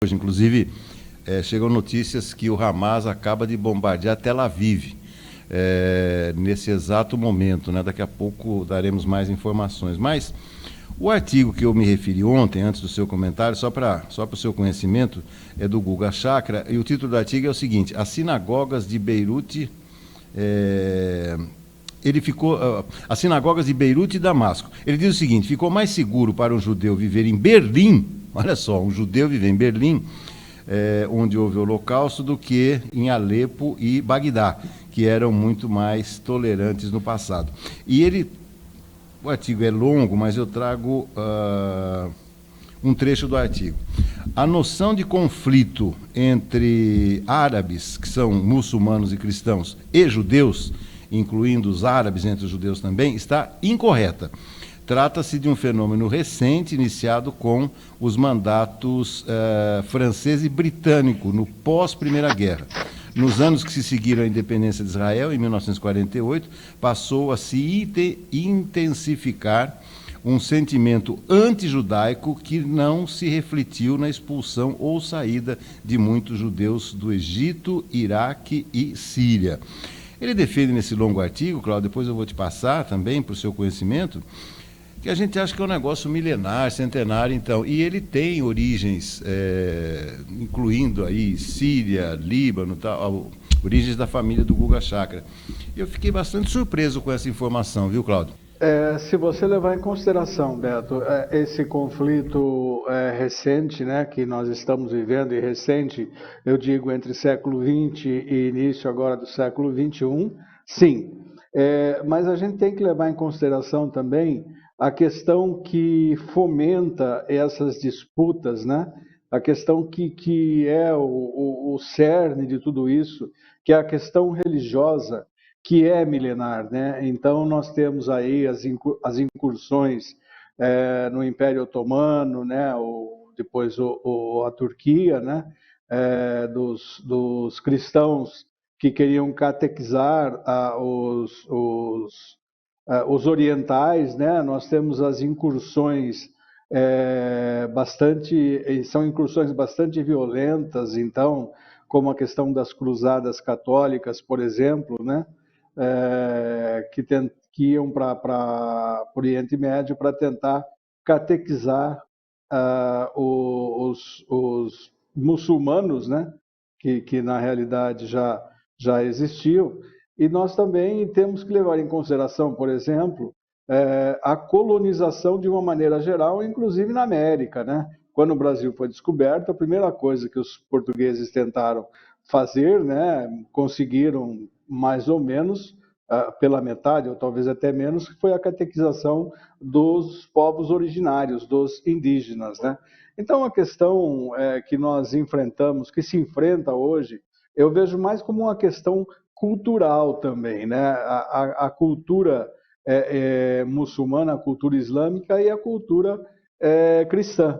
hoje. Inclusive, chegam notícias que o Hamas acaba de bombardear Tel Aviv, nesse exato momento, né? Daqui a pouco daremos mais informações. Mas o artigo que eu me referi ontem, antes do seu comentário, só para o seu conhecimento, é do Guga Chakra, e o título do artigo é o seguinte: as sinagogas de Beirute... as sinagogas de Beirute e Damasco. Ele diz o seguinte: ficou mais seguro para um judeu viver em Berlim, olha só, um judeu viver em Berlim, onde houve o Holocausto, do que em Alepo e Bagdá, que eram muito mais tolerantes no passado. E o artigo é longo, mas eu trago um trecho do artigo. A noção de conflito entre árabes, que são muçulmanos e cristãos, e judeus, incluindo os árabes entre os judeus também, está incorreta. Trata-se de um fenômeno recente, iniciado com os mandatos francês e britânico, no pós-Primeira Guerra. Nos anos que se seguiram à independência de Israel, em 1948, passou a se intensificar um sentimento antijudaico que não se refletiu na expulsão ou saída de muitos judeus do Egito, Iraque e Síria. Ele defende nesse longo artigo, Cláudio, depois eu vou te passar também para o seu conhecimento, que a gente acha que é um negócio milenar, centenário, então, e ele tem origens, incluindo aí Síria, Líbano, tal, origens da família do Guga Chakra. Eu fiquei bastante surpreso com essa informação, viu, Cláudio? Se você levar em consideração, Beto, esse conflito recente, né, que nós estamos vivendo, e recente, eu digo, entre século XX e início agora do século XXI, sim. Mas a gente tem que levar em consideração também a questão que fomenta essas disputas, né? A questão que é o cerne de tudo isso, que é a questão religiosa, que é milenar, né? Então nós temos aí as incursões no Império Otomano, né? Depois a Turquia, né? Dos cristãos que queriam catequizar os orientais, né? Nós temos as incursões são incursões bastante violentas, então, como a questão das cruzadas católicas, por exemplo, né? Que iam para o Oriente Médio para tentar catequizar os muçulmanos, né? Que na realidade já existiam. E nós também temos que levar em consideração, por exemplo, a colonização de uma maneira geral, inclusive na América, né? Quando o Brasil foi descoberto, a primeira coisa que os portugueses tentaram fazer, né, conseguiram mais ou menos pela metade, ou talvez até menos, que foi a catequização dos povos originários, dos indígenas, né? Então, a questão que nós enfrentamos, que se enfrenta hoje, eu vejo mais como uma questão cultural também, né? A cultura muçulmana, a cultura islâmica e a cultura cristã.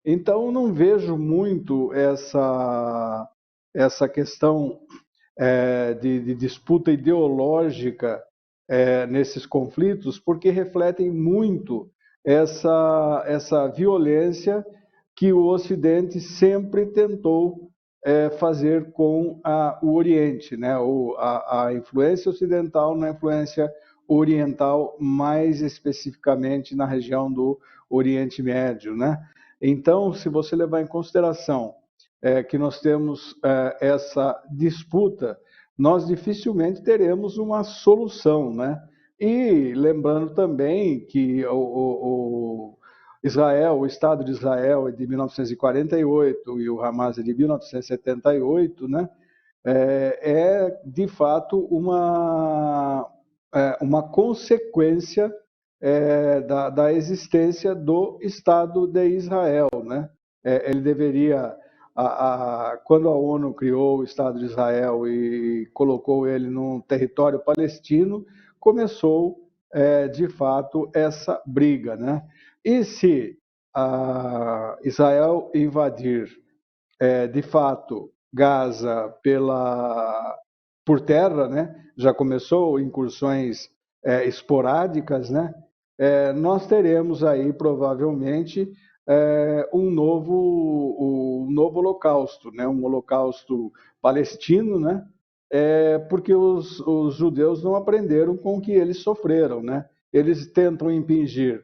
Então, não vejo muito essa questão de disputa ideológica nesses conflitos, porque refletem muito essa violência que o Ocidente sempre tentou fazer com o Oriente, né? A influência ocidental na influência oriental, mais especificamente na região do Oriente Médio, né? Então, se você levar em consideração que nós temos essa disputa, nós dificilmente teremos uma solução, né? E lembrando também que Israel, o Estado de Israel é de 1948 e o Hamas é de 1978, né? De fato uma consequência da existência do Estado de Israel, né? Ele deveria, quando a ONU criou o Estado de Israel e colocou ele num território palestino, começou de fato essa briga, né? E se Israel invadir de fato Gaza por terra, né? Já começou incursões esporádicas, né? Nós teremos aí provavelmente um novo holocausto, né? Um holocausto palestino, né? Porque os judeus não aprenderam com o que eles sofreram, né? Eles tentam impingir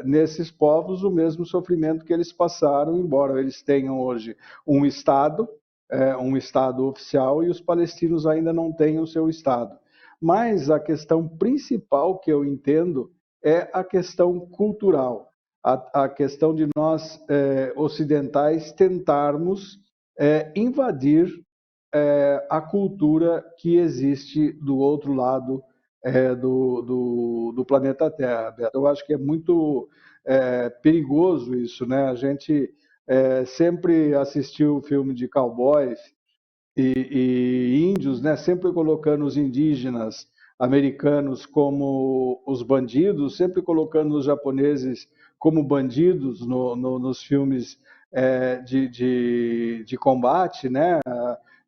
nesses povos o mesmo sofrimento que eles passaram, embora eles tenham hoje um Estado oficial, e os palestinos ainda não têm o seu Estado. Mas a questão principal que eu entendo é a questão cultural, a questão de nós ocidentais tentarmos invadir a cultura que existe do outro lado do planeta Terra. Eu acho que é muito perigoso isso, né? A gente sempre assistiu o filme de cowboys e índios, né? Sempre colocando os indígenas americanos como os bandidos, sempre colocando os japoneses como bandidos nos filmes de combate, né?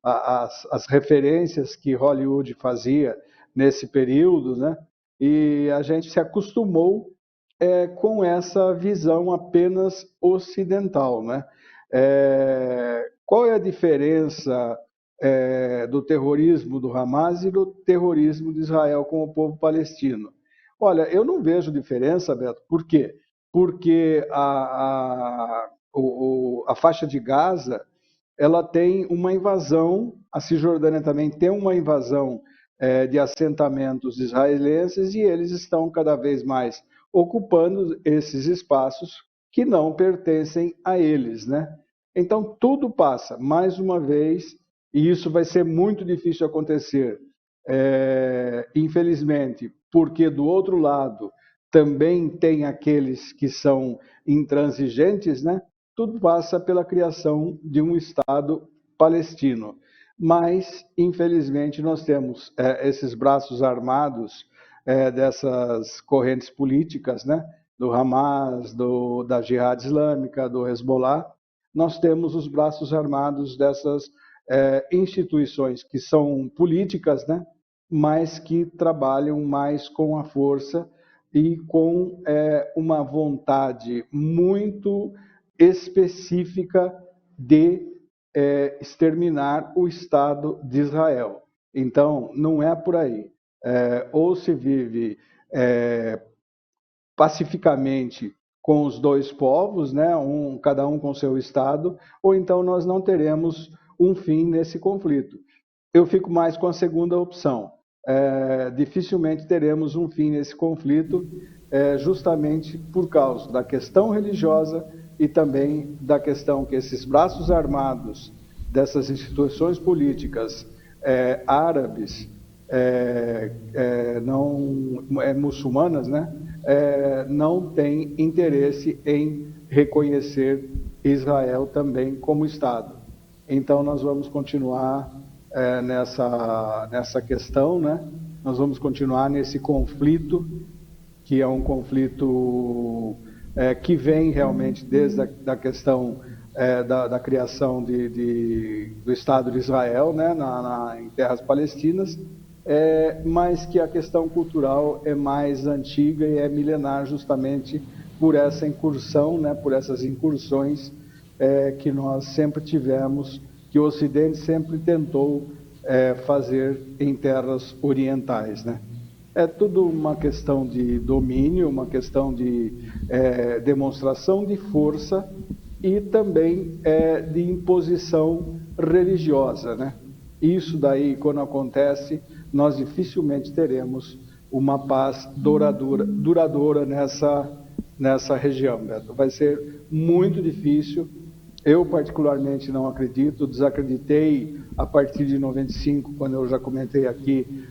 As referências que Hollywood fazia nesse período, né? E a gente se acostumou com essa visão apenas ocidental, né? Qual é a diferença do terrorismo do Hamas e do terrorismo de Israel com o povo palestino? Olha, eu não vejo diferença, Beto. Por quê? Porque a faixa de Gaza ela tem uma invasão, a Cisjordânia também tem uma invasão de assentamentos israelenses, e eles estão cada vez mais ocupando esses espaços que não pertencem a eles, né? Então, tudo passa, mais uma vez, e isso vai ser muito difícil acontecer, infelizmente, porque do outro lado também tem aqueles que são intransigentes, né? Tudo passa pela criação de um Estado palestino. Mas, infelizmente, nós temos esses braços armados dessas correntes políticas, né? Do Hamas, da Jihad Islâmica, do Hezbollah. Nós temos os braços armados dessas instituições que são políticas, né? Mas que trabalham mais com a força e com uma vontade muito específica de exterminar o Estado de Israel. Então, não é por aí. Ou se vive pacificamente com os dois povos, né, cada um com seu Estado, ou então nós não teremos um fim nesse conflito. Eu fico mais com a segunda opção. Dificilmente teremos um fim nesse conflito, justamente por causa da questão religiosa e também da questão que esses braços armados dessas instituições políticas árabes, não muçulmanas, né, não têm interesse em reconhecer Israel também como Estado. Então, nós vamos continuar nessa questão, né? Nós vamos continuar nesse conflito, que é um conflito que vem realmente desde a questão da criação do Estado de Israel, né? Em terras palestinas, mas que a questão cultural é mais antiga e é milenar, justamente por essa incursão, né? Por essas incursões que nós sempre tivemos, que o Ocidente sempre tentou fazer em terras orientais, né? É tudo uma questão de domínio, uma questão de demonstração de força e também de imposição religiosa, né? Isso daí, quando acontece, nós dificilmente teremos uma paz duradoura nessa região, Beto. Vai ser muito difícil. Eu, particularmente, não acredito, desacreditei a partir de 95, quando eu já comentei aqui,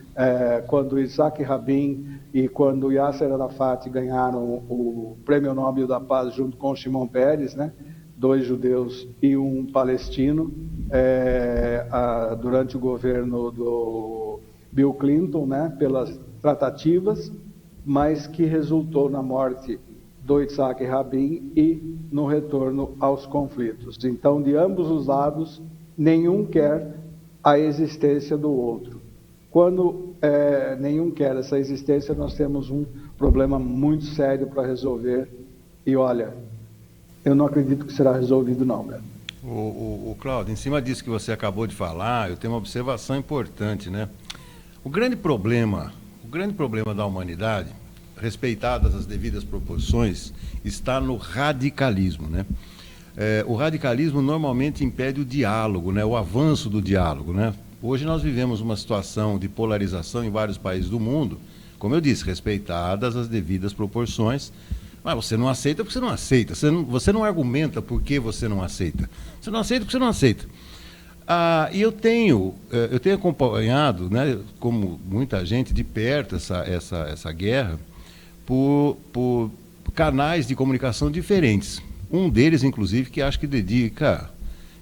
quando Isaac Rabin e quando Yasser Arafat ganharam o Prêmio Nobel da Paz junto com Shimon Peres, né? 2 judeus e um palestino, durante o governo do Bill Clinton, né? Pelas tratativas, mas que resultou na morte do Isaac Rabin e no retorno aos conflitos. Então, de ambos os lados, nenhum quer a existência do outro. Quando nenhum quer essa existência, nós temos um problema muito sério para resolver. E olha, Eu não acredito que será resolvido, não, Beto. O Cláudio, em cima disso que você acabou de falar, eu tenho uma observação importante, né? O grande problema da humanidade, respeitadas as devidas proporções, está no radicalismo, né? O radicalismo normalmente impede o diálogo, né? O avanço do diálogo, né? Hoje nós vivemos uma situação de polarização em vários países do mundo, como eu disse, respeitadas as devidas proporções, mas você não aceita porque você não aceita, você não argumenta por que você não aceita. Você não aceita porque você não aceita. E eu tenho acompanhado, né, como muita gente, de perto essa guerra, por canais de comunicação diferentes. Um deles, inclusive, que acho que dedica,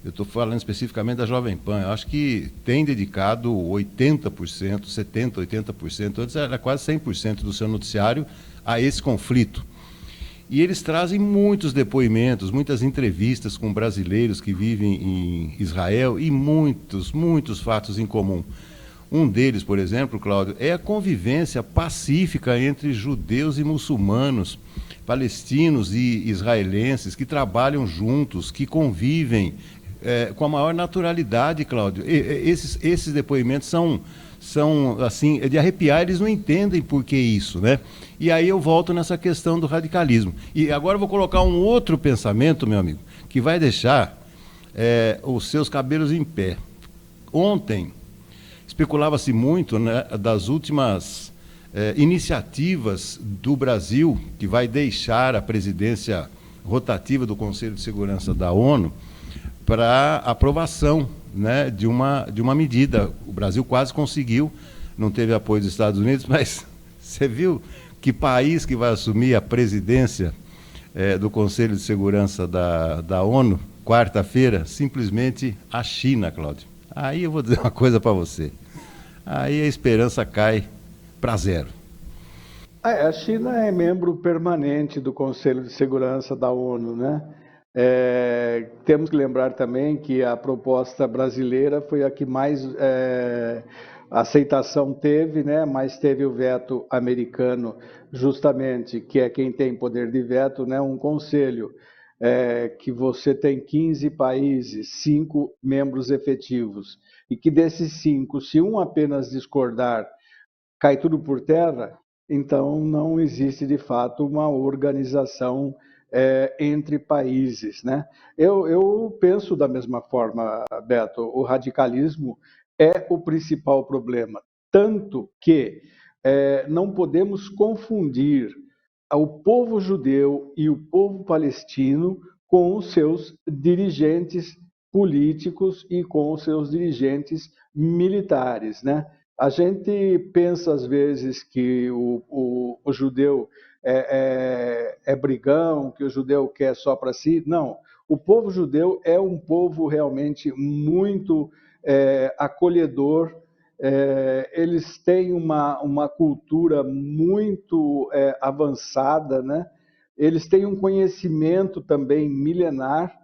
eu estou falando especificamente da Jovem Pan, acho que tem dedicado 80%, 70%, 80%, antes era quase 100% do seu noticiário a esse conflito. E eles trazem muitos depoimentos, muitas entrevistas com brasileiros que vivem em Israel e muitos, muitos fatos em comum. Um deles, por exemplo, Cláudio, é a convivência pacífica entre judeus e muçulmanos, palestinos e israelenses, que trabalham juntos, que convivem com a maior naturalidade, Cláudio. Esses depoimentos são assim, de arrepiar, eles não entendem por que isso, né? E aí eu volto nessa questão do radicalismo. E agora eu vou colocar um outro pensamento, meu amigo, que vai deixar os seus cabelos em pé. Ontem, especulava-se muito, né, das últimas iniciativas do Brasil, que vai deixar a presidência rotativa do Conselho de Segurança da ONU, para aprovação, né, de uma medida. O Brasil quase conseguiu, não teve apoio dos Estados Unidos, mas você viu que país que vai assumir a presidência do Conselho de Segurança da ONU, quarta-feira? Simplesmente a China, Cláudio. Aí eu vou dizer uma coisa para você. Aí a esperança cai para zero. A China é membro permanente do Conselho de Segurança da ONU, né? Temos que lembrar também que a proposta brasileira foi a que mais aceitação teve, né? Mas teve o veto americano, justamente, que é quem tem poder de veto, né? Um conselho que você tem 15 países, 5 membros efetivos, e que desses 5, se um apenas discordar, cai tudo por terra, então não existe de fato uma organização entre países, né? Eu penso da mesma forma, Beto, o radicalismo é o principal problema, tanto que não podemos confundir o povo judeu e o povo palestino com os seus dirigentes políticos e com os seus dirigentes militares, né? A gente pensa às vezes que o judeu é brigão, que o judeu quer só para si. Não, o povo judeu é um povo realmente muito acolhedor. Eles têm uma cultura muito avançada, né? Eles têm um conhecimento também milenar,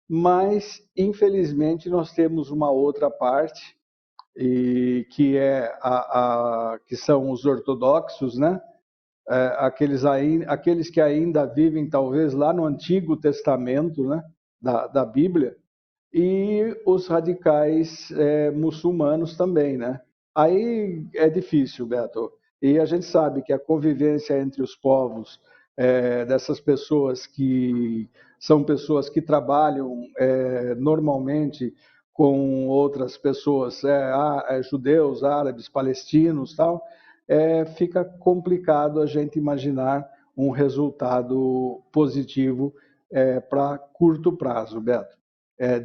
mas infelizmente nós temos uma outra parte, e que são os ortodoxos, né? Aqueles que ainda vivem talvez lá no Antigo Testamento, né? da Bíblia, e os radicais muçulmanos também, né? Aí é difícil, Beto. E a gente sabe que a convivência entre os povos, dessas pessoas que são pessoas que trabalham normalmente com outras pessoas, judeus, árabes, palestinos, tal, fica complicado a gente imaginar um resultado positivo para curto prazo, Beto.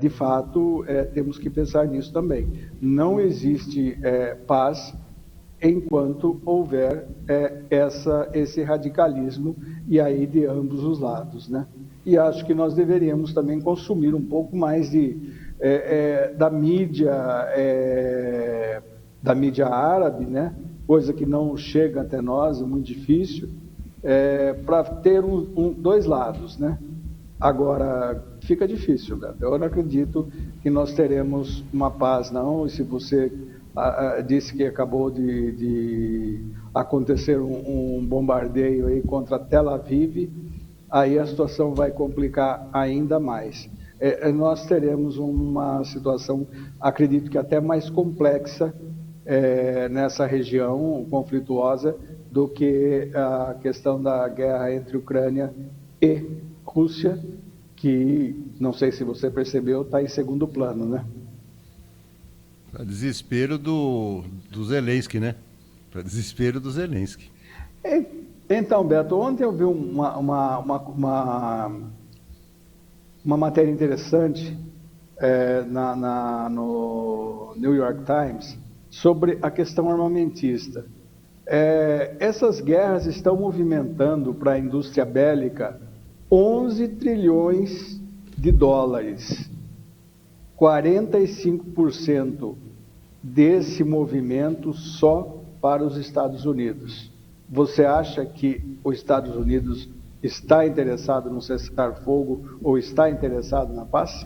De fato, temos que pensar nisso também. Não existe paz enquanto houver esse radicalismo, e aí de ambos os lados, né? E acho que nós deveríamos também consumir um pouco mais da mídia árabe, né? Coisa que não chega até nós, é muito difícil, para ter dois lados, né? Agora, fica difícil, Beto. Eu não acredito que nós teremos uma paz, não. E se você disse que acabou de acontecer um bombardeio aí contra Tel Aviv, aí a situação vai complicar ainda mais. Nós teremos uma situação, acredito que até mais complexa nessa região conflituosa do que a questão da guerra entre Ucrânia e Rússia, que, não sei se você percebeu, está em segundo plano, né? Para desespero do Zelensky, né? Para desespero do Zelensky. Então, Beto, ontem eu vi uma matéria interessante no New York Times sobre a questão armamentista. Essas guerras estão movimentando para a indústria bélica 11 trilhões de dólares. 45% desse movimento só para os Estados Unidos. Você acha que os Estados Unidos está interessado no cessar-fogo ou está interessado na paz?